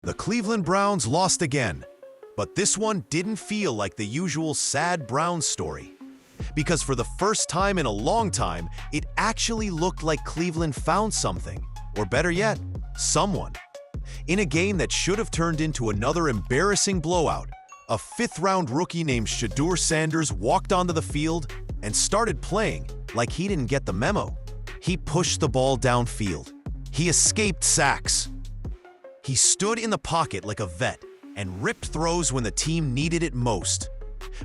The Cleveland Browns lost again, but this one didn't feel like the usual sad Browns story. Because for the first time in a long time, it actually looked like Cleveland found something, or better yet, someone. In a game that should have turned into another embarrassing blowout, a fifth-round rookie named Shedeur Sanders walked onto the field and started playing like he didn't get the memo. He pushed the ball downfield. He escaped sacks. He stood in the pocket like a vet and ripped throws when the team needed it most.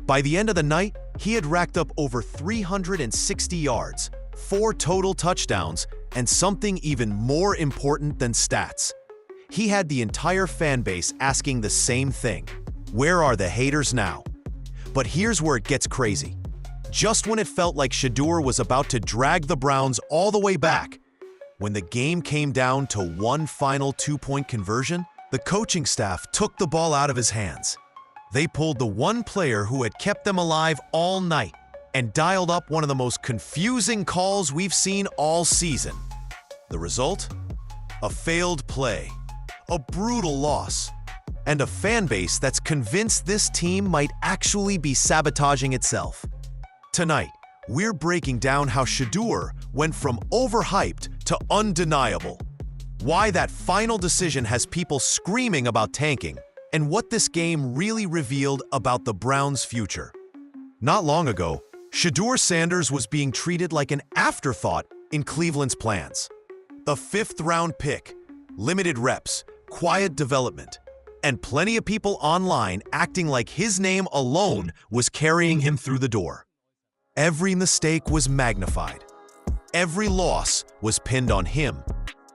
By the end of the night, he had racked up over 360 yards, 4 total touchdowns, and something even more important than stats. He had the entire fan base asking the same thing. Where are the haters now? But here's where it gets crazy. Just when it felt like Shedeur was about to drag the Browns all the way back, when the game came down to one final 2-point conversion, the coaching staff took the ball out of his hands. They pulled the one player who had kept them alive all night and dialed up one of the most confusing calls we've seen all season. The result? A failed play, a brutal loss, and a fan base that's convinced this team might actually be sabotaging itself. Tonight, we're breaking down how Shedeur went from overhyped to undeniable, why that final decision has people screaming about tanking, and what this game really revealed about the Browns' future. Not long ago, Shedeur Sanders was being treated like an afterthought in Cleveland's plans. The fifth-round pick, limited reps, quiet development, and plenty of people online acting like his name alone was carrying him through the door. Every mistake was magnified. Every loss was pinned on him.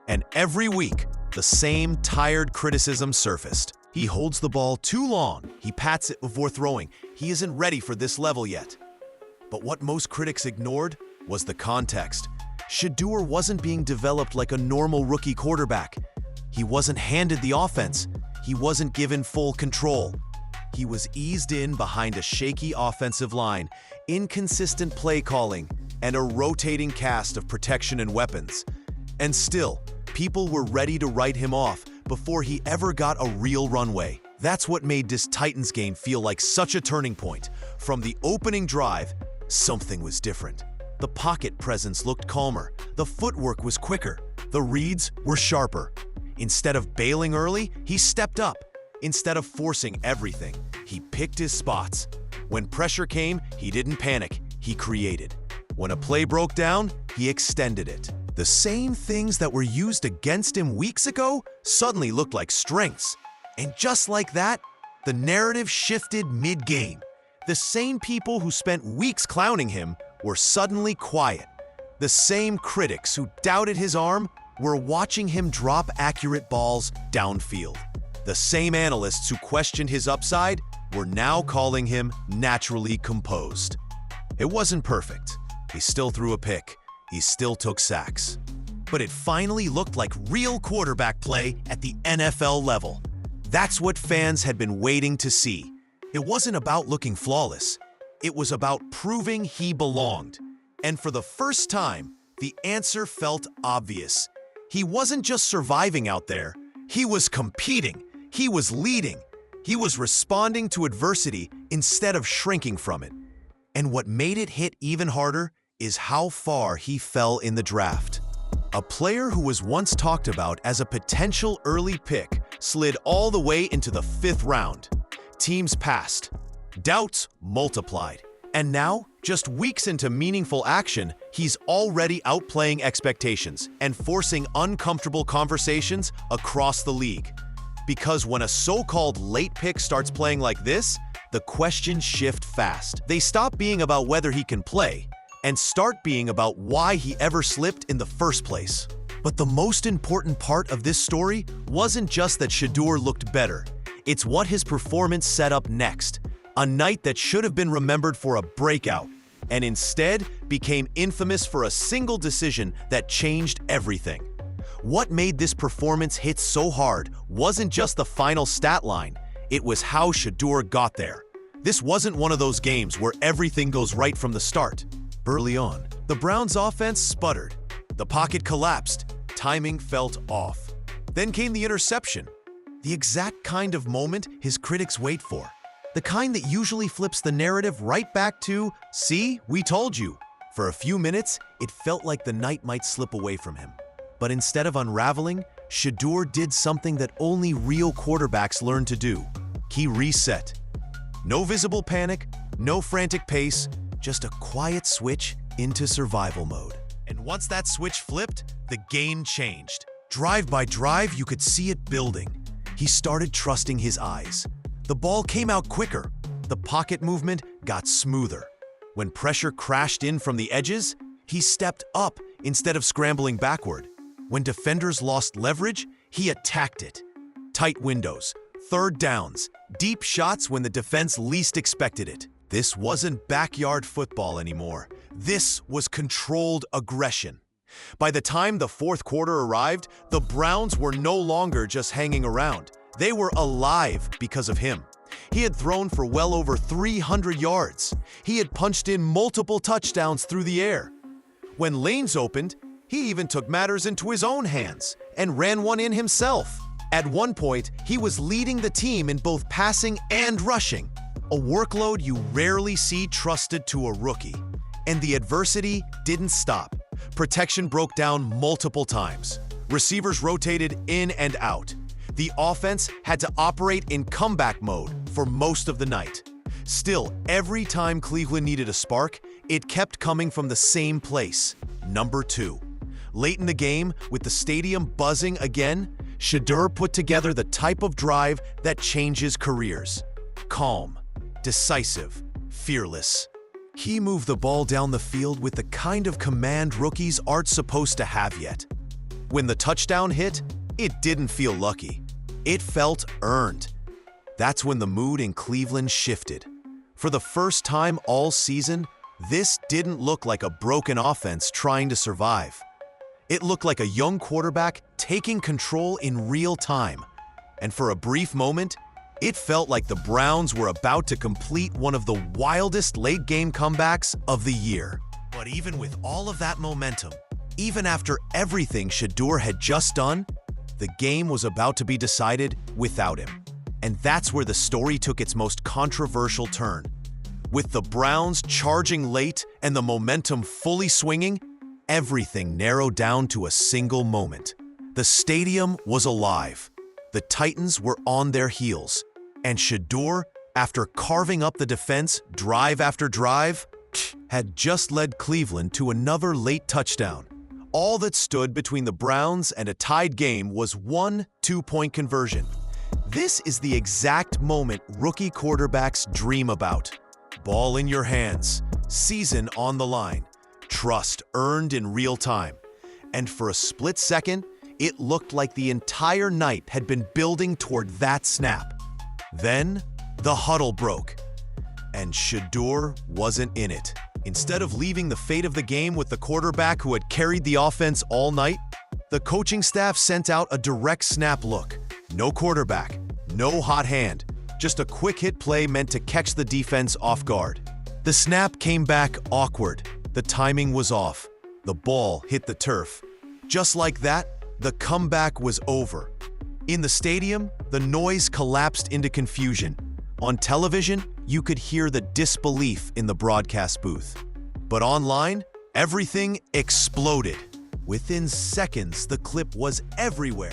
And every week, the same tired criticism surfaced. He holds the ball too long. He pats it before throwing. He isn't ready for this level yet. But what most critics ignored was the context. Shedeur wasn't being developed like a normal rookie quarterback. He wasn't handed the offense. He wasn't given full control. He was eased in behind a shaky offensive line, inconsistent play calling, and a rotating cast of protection and weapons. And still, people were ready to write him off before he ever got a real runway. That's what made this Titans game feel like such a turning point. From the opening drive, something was different. The pocket presence looked calmer, the footwork was quicker, the reads were sharper. Instead of bailing early, he stepped up. Instead of forcing everything, he picked his spots. When pressure came, he didn't panic, he created. When a play broke down, he extended it. The same things that were used against him weeks ago suddenly looked like strengths. And just like that, the narrative shifted mid-game. The same people who spent weeks clowning him were suddenly quiet. The same critics who doubted his arm were watching him drop accurate balls downfield. The same analysts who questioned his upside were now calling him naturally composed. It wasn't perfect. He still threw a pick. He still took sacks. But it finally looked like real quarterback play at the NFL level. That's what fans had been waiting to see. It wasn't about looking flawless. It was about proving he belonged. And for the first time, the answer felt obvious. He wasn't just surviving out there. He was competing. He was leading. He was responding to adversity instead of shrinking from it. And what made it hit even harder is how far he fell in the draft. A player who was once talked about as a potential early pick slid all the way into the 5th round. Teams passed. Doubts multiplied. And now, just weeks into meaningful action, he's already outplaying expectations and forcing uncomfortable conversations across the league. Because when a so-called late pick starts playing like this, the questions shift fast. They stop being about whether he can play and start being about why he ever slipped in the first place. But the most important part of this story wasn't just that Shedeur looked better. It's what his performance set up next. A night that should have been remembered for a breakout, and instead became infamous for a single decision that changed everything. What made this performance hit so hard wasn't just the final stat line, it was how Shedeur got there. This wasn't one of those games where everything goes right from the start. Early on, the Browns' offense sputtered. The pocket collapsed. Timing felt off. Then came the interception. The exact kind of moment his critics wait for. The kind that usually flips the narrative right back to, "See, we told you." For a few minutes, it felt like the night might slip away from him. But instead of unraveling, Shedeur did something that only real quarterbacks learn to do. He reset. No visible panic, no frantic pace, just a quiet switch into survival mode. And once that switch flipped, the game changed. Drive by drive, you could see it building. He started trusting his eyes. The ball came out quicker. The pocket movement got smoother. When pressure crashed in from the edges, he stepped up instead of scrambling backward. When defenders lost leverage, he attacked it. Tight windows, third downs, deep shots when the defense least expected it. This wasn't backyard football anymore. This was controlled aggression. By the time the fourth quarter arrived, the Browns were no longer just hanging around. They were alive because of him. He had thrown for well over 300 yards. He had punched in multiple touchdowns through the air. When lanes opened, he even took matters into his own hands and ran one in himself. At one point, he was leading the team in both passing and rushing, a workload you rarely see trusted to a rookie. And the adversity didn't stop. Protection broke down multiple times. Receivers rotated in and out. The offense had to operate in comeback mode for most of the night. Still, every time Cleveland needed a spark, it kept coming from the same place, number 2. Late in the game, with the stadium buzzing again, Shedeur put together the type of drive that changes careers. Calm, decisive, fearless. He moved the ball down the field with the kind of command rookies aren't supposed to have yet. When the touchdown hit, it didn't feel lucky. It felt earned. That's when the mood in Cleveland shifted. For the first time all season, this didn't look like a broken offense trying to survive. It looked like a young quarterback taking control in real time. And for a brief moment, it felt like the Browns were about to complete one of the wildest late-game comebacks of the year. But even with all of that momentum, even after everything Shedeur had just done, the game was about to be decided without him. And that's where the story took its most controversial turn. With the Browns charging late and the momentum fully swinging, everything narrowed down to a single moment. The stadium was alive. The Titans were on their heels. And Shedeur, after carving up the defense drive after drive, had just led Cleveland to another late touchdown. All that stood between the Browns and a tied game was one 2-point conversion. This is the exact moment rookie quarterbacks dream about. Ball in your hands, season on the line, trust earned in real time. And for a split second, it looked like the entire night had been building toward that snap. Then, the huddle broke, and Shedeur wasn't in it. Instead of leaving the fate of the game with the quarterback who had carried the offense all night, the coaching staff sent out a direct snap look. No quarterback, no hot hand, just a quick hit play meant to catch the defense off guard. The snap came back awkward. The timing was off. The ball hit the turf. Just like that, the comeback was over. In the stadium, the noise collapsed into confusion. On television, you could hear the disbelief in the broadcast booth. But online, everything exploded. Within seconds, the clip was everywhere.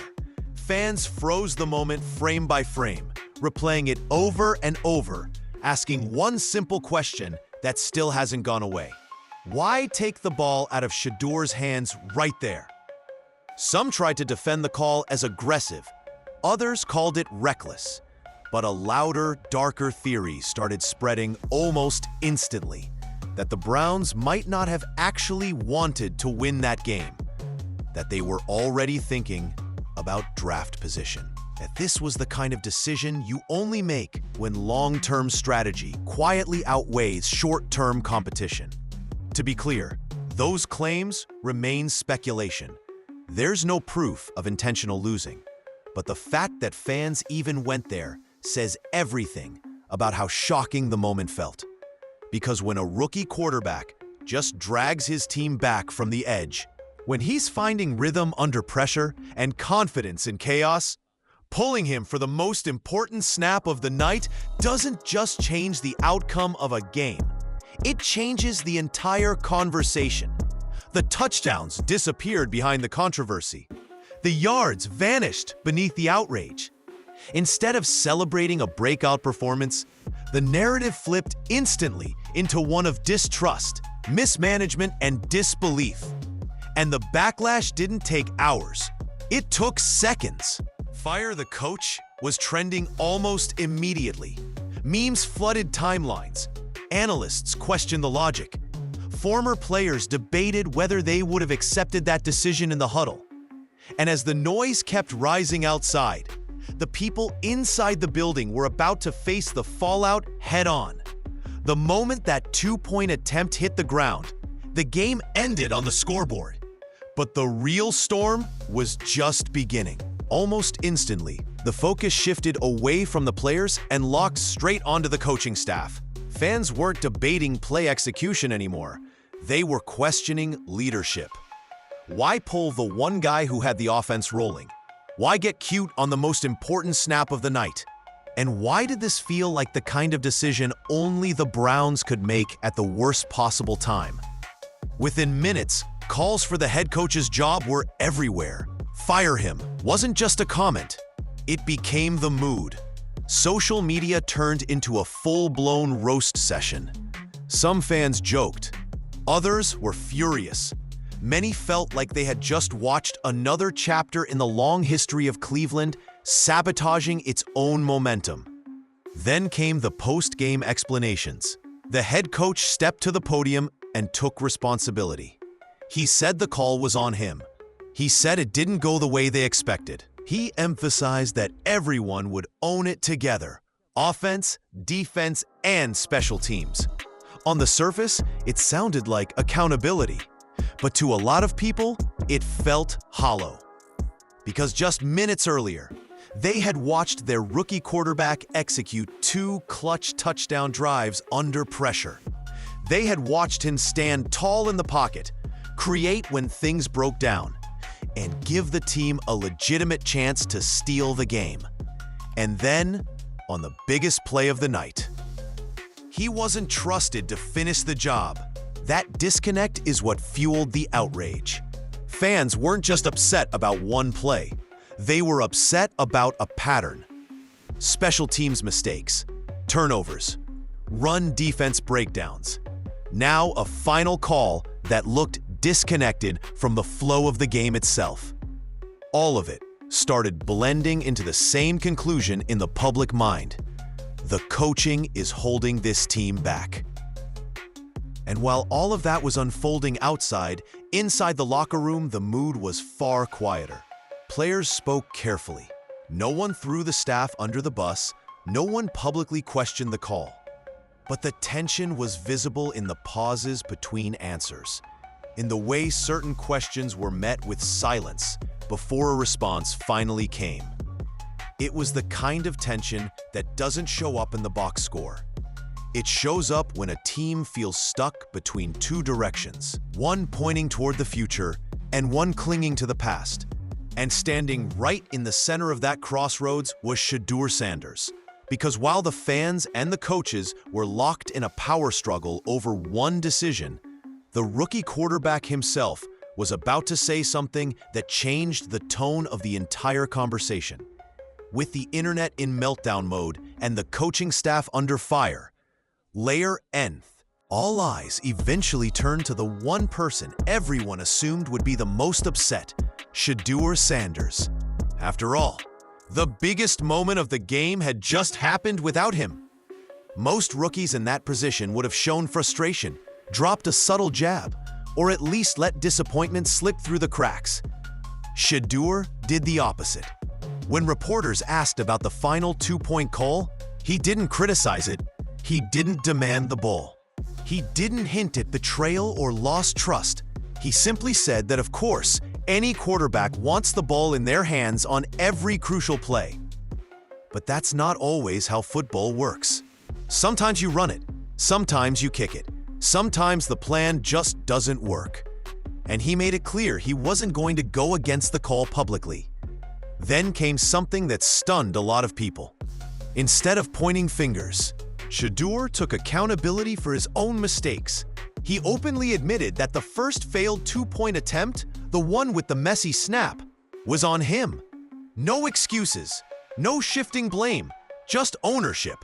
Fans froze the moment frame by frame, replaying it over and over, asking one simple question that still hasn't gone away. Why take the ball out of Shedeur's hands right there? Some tried to defend the call as aggressive. Others called it reckless. But a louder, darker theory started spreading almost instantly, that the Browns might not have actually wanted to win that game, that they were already thinking about draft position. That this was the kind of decision you only make when long-term strategy quietly outweighs short-term competition. To be clear, those claims remain speculation. There's no proof of intentional losing, but the fact that fans even went there says everything about how shocking the moment felt. Because when a rookie quarterback just drags his team back from the edge, when he's finding rhythm under pressure and confidence in chaos, Pulling him for the most important snap of the night doesn't just change the outcome of a game. It changes the entire conversation. The touchdowns disappeared behind the controversy. The yards vanished beneath the outrage. Instead of celebrating a breakout performance, the narrative flipped instantly into one of distrust, mismanagement, and disbelief. And the backlash didn't take hours. It took seconds. "Fire the coach" was trending almost immediately. Memes flooded timelines. Analysts questioned the logic. Former players debated whether they would have accepted that decision in the huddle. And as the noise kept rising outside, the people inside the building were about to face the fallout head-on. The moment that two-point attempt hit the ground, the game ended on the scoreboard. But the real storm was just beginning. Almost instantly, the focus shifted away from the players and locked straight onto the coaching staff. Fans weren't debating play execution anymore. They were questioning leadership. Why pull the one guy who had the offense rolling? Why get cute on the most important snap of the night? And why did this feel like the kind of decision only the Browns could make at the worst possible time? Within minutes, calls for the head coach's job were everywhere. "Fire him" wasn't just a comment. It became the mood. Social media turned into a full-blown roast session. Some fans joked. Others were furious. Many felt like they had just watched another chapter in the long history of Cleveland, sabotaging its own momentum. Then came the post-game explanations. The head coach stepped to the podium and took responsibility. He said the call was on him. He said it didn't go the way they expected. He emphasized that everyone would own it together: offense, defense, and special teams. On the surface, it sounded like accountability. But to a lot of people, it felt hollow. Because just minutes earlier, they had watched their rookie quarterback execute 2 clutch touchdown drives under pressure. They had watched him stand tall in the pocket, create when things broke down, and give the team a legitimate chance to steal the game. And then, on the biggest play of the night, he wasn't trusted to finish the job. That disconnect is what fueled the outrage. Fans weren't just upset about one play. They were upset about a pattern. Special teams mistakes, turnovers, run defense breakdowns. Now a final call that looked disconnected from the flow of the game itself. All of it started blending into the same conclusion in the public mind. The coaching is holding this team back. And while all of that was unfolding outside, inside the locker room, the mood was far quieter. Players spoke carefully. No one threw the staff under the bus. No one publicly questioned the call. But the tension was visible in the pauses between answers, in the way certain questions were met with silence before a response finally came. It was the kind of tension that doesn't show up in the box score. It shows up when a team feels stuck between two directions, one pointing toward the future and one clinging to the past. And standing right in the center of that crossroads was Shedeur Sanders. Because while the fans and the coaches were locked in a power struggle over one decision, the rookie quarterback himself was about to say something that changed the tone of the entire conversation. With the internet in meltdown mode and the coaching staff under fire, layer nth, all eyes eventually turned to the one person everyone assumed would be the most upset: Shedeur Sanders. After all, the biggest moment of the game had just happened without him. Most rookies in that position would have shown frustration, dropped a subtle jab, or at least let disappointment slip through the cracks. Shedeur did the opposite. When reporters asked about the final two-point call, he didn't criticize it. He didn't demand the ball. He didn't hint at betrayal or lost trust. He simply said that, of course, any quarterback wants the ball in their hands on every crucial play. But that's not always how football works. Sometimes you run it, sometimes you kick it, sometimes the plan just doesn't work. And he made it clear he wasn't going to go against the call publicly. Then came something that stunned a lot of people. Instead of pointing fingers, Shedeur took accountability for his own mistakes. He openly admitted that the first failed two-point attempt, the one with the messy snap, was on him. No excuses, no shifting blame, just ownership.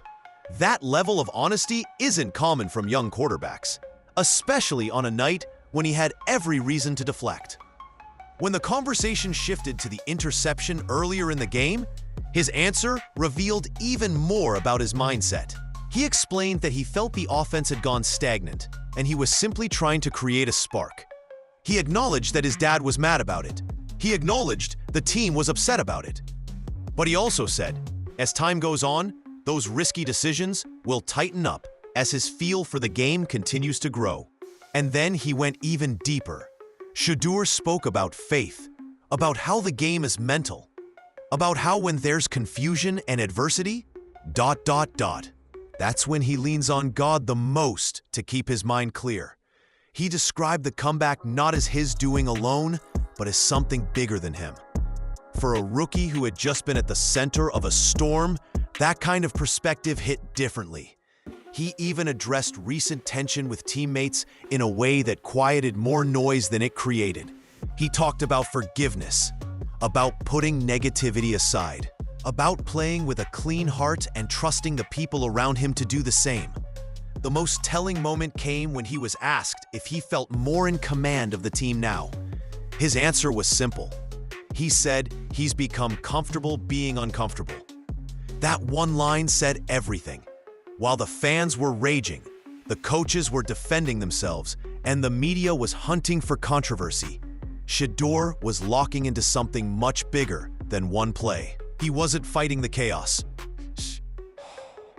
That level of honesty isn't common from young quarterbacks, especially on a night when he had every reason to deflect. When the conversation shifted to the interception earlier in the game, his answer revealed even more about his mindset. He explained that he felt the offense had gone stagnant, and he was simply trying to create a spark. He acknowledged that his dad was mad about it. He acknowledged the team was upset about it. But he also said, as time goes on, those risky decisions will tighten up as his feel for the game continues to grow. And then he went even deeper. Shedeur spoke about faith, about how the game is mental, about how when there's confusion and adversity, ... That's when he leans on God the most to keep his mind clear. He described the comeback not as his doing alone, but as something bigger than him. For a rookie who had just been at the center of a storm, that kind of perspective hit differently. He even addressed recent tension with teammates in a way that quieted more noise than it created. He talked about forgiveness, about putting negativity aside, about playing with a clean heart and trusting the people around him to do the same. The most telling moment came when he was asked if he felt more in command of the team now. His answer was simple. He said he's become comfortable being uncomfortable. That one line said everything. While the fans were raging, the coaches were defending themselves, and the media was hunting for controversy, Shedeur was locking into something much bigger than one play. He wasn't fighting the chaos.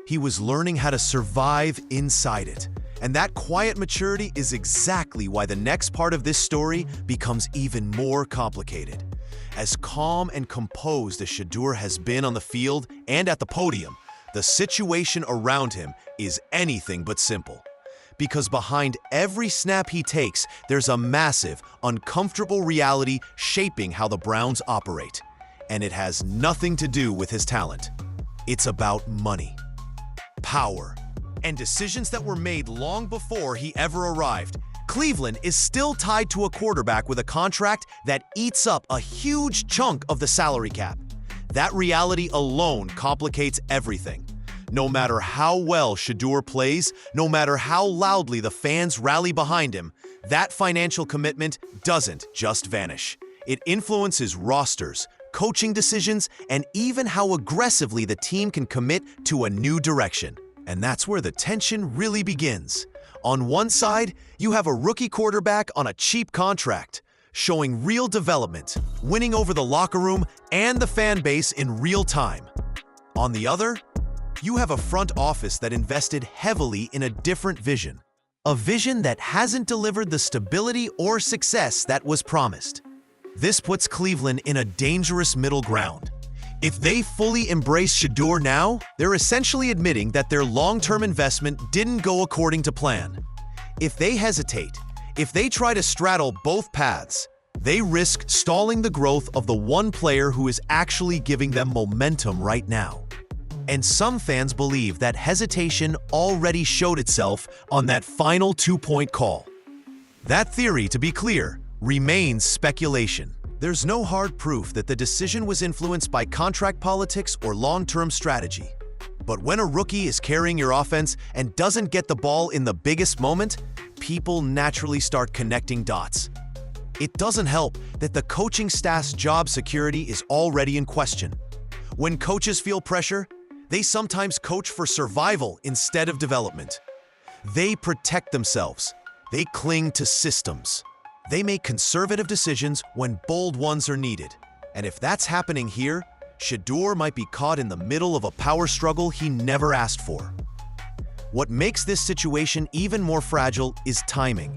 He was learning how to survive inside it. And that quiet maturity is exactly why the next part of this story becomes even more complicated. As calm and composed as Shedeur has been on the field and at the podium, the situation around him is anything but simple. Because behind every snap he takes, there's a massive, uncomfortable reality shaping how the Browns operate. And it has nothing to do with his talent. It's about money, power, and decisions that were made long before he ever arrived. Cleveland is still tied to a quarterback with a contract that eats up a huge chunk of the salary cap. That reality alone complicates everything. No matter how well Shedeur plays, no matter how loudly the fans rally behind him, that financial commitment doesn't just vanish. It influences rosters, coaching decisions, and even how aggressively the team can commit to a new direction. And that's where the tension really begins. On one side, you have a rookie quarterback on a cheap contract, showing real development, winning over the locker room and the fan base in real time. On the other, you have a front office that invested heavily in a different vision. A vision that hasn't delivered the stability or success that was promised. This puts Cleveland in a dangerous middle ground. If they fully embrace Shedeur now, they're essentially admitting that their long-term investment didn't go according to plan. If they hesitate, if they try to straddle both paths, they risk stalling the growth of the one player who is actually giving them momentum right now. And some fans believe that hesitation already showed itself on that final two-point call. That theory, to be clear, remains speculation. There's no hard proof that the decision was influenced by contract politics or long-term strategy. But when a rookie is carrying your offense and doesn't get the ball in the biggest moment, people naturally start connecting dots. It doesn't help that the coaching staff's job security is already in question. When coaches feel pressure, they sometimes coach for survival instead of development. They protect themselves. They cling to systems. They make conservative decisions when bold ones are needed. And if that's happening here, Shedeur might be caught in the middle of a power struggle he never asked for. What makes this situation even more fragile is timing.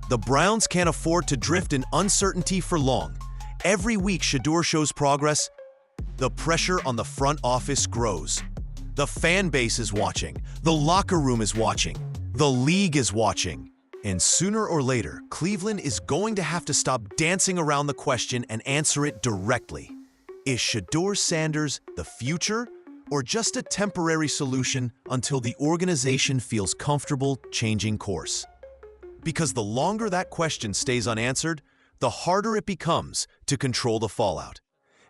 The Browns can't afford to drift in uncertainty for long. Every week Shedeur shows progress, the pressure on the front office grows. The fan base is watching, the locker room is watching, the league is watching. And sooner or later, Cleveland is going to have to stop dancing around the question and answer it directly. Is Shedeur Sanders the future, or just a temporary solution until the organization feels comfortable changing course? Because the longer that question stays unanswered, the harder it becomes to control the fallout.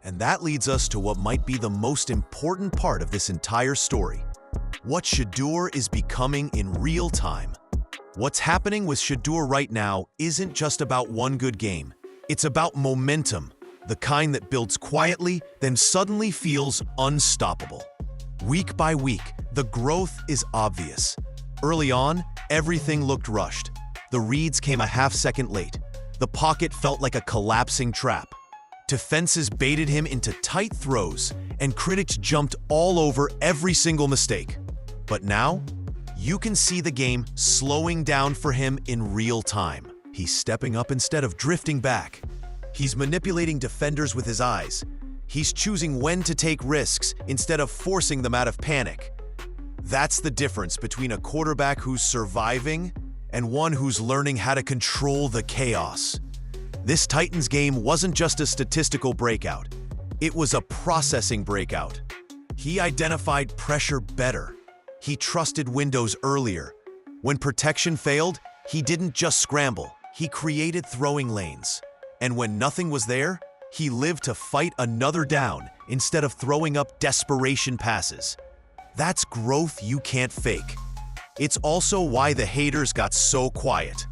And that leads us to what might be the most important part of this entire story: what Shedeur is becoming in real time. What's happening with Shedeur right now isn't just about one good game. It's about momentum, the kind that builds quietly, then suddenly feels unstoppable. Week by week, the growth is obvious. Early on, everything looked rushed. The reads came a half-second late. The pocket felt like a collapsing trap. Defenses baited him into tight throws, and critics jumped all over every single mistake. But now, you can see the game slowing down for him in real time. He's stepping up instead of drifting back. He's manipulating defenders with his eyes. He's choosing when to take risks instead of forcing them out of panic. That's the difference between a quarterback who's surviving and one who's learning how to control the chaos. This Titans game wasn't just a statistical breakout. It was a processing breakout. He identified pressure better. He trusted windows earlier. When protection failed, he didn't just scramble. He created throwing lanes. And when nothing was there, he lived to fight another down instead of throwing up desperation passes. That's growth you can't fake. It's also why the haters got so quiet.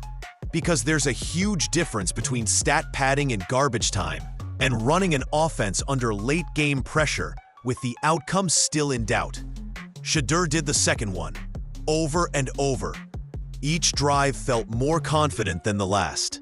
Because there's a huge difference between stat padding in garbage time and running an offense under late-game pressure with the outcome still in doubt. Shedeur did the second one, over and over. Each drive felt more confident than the last.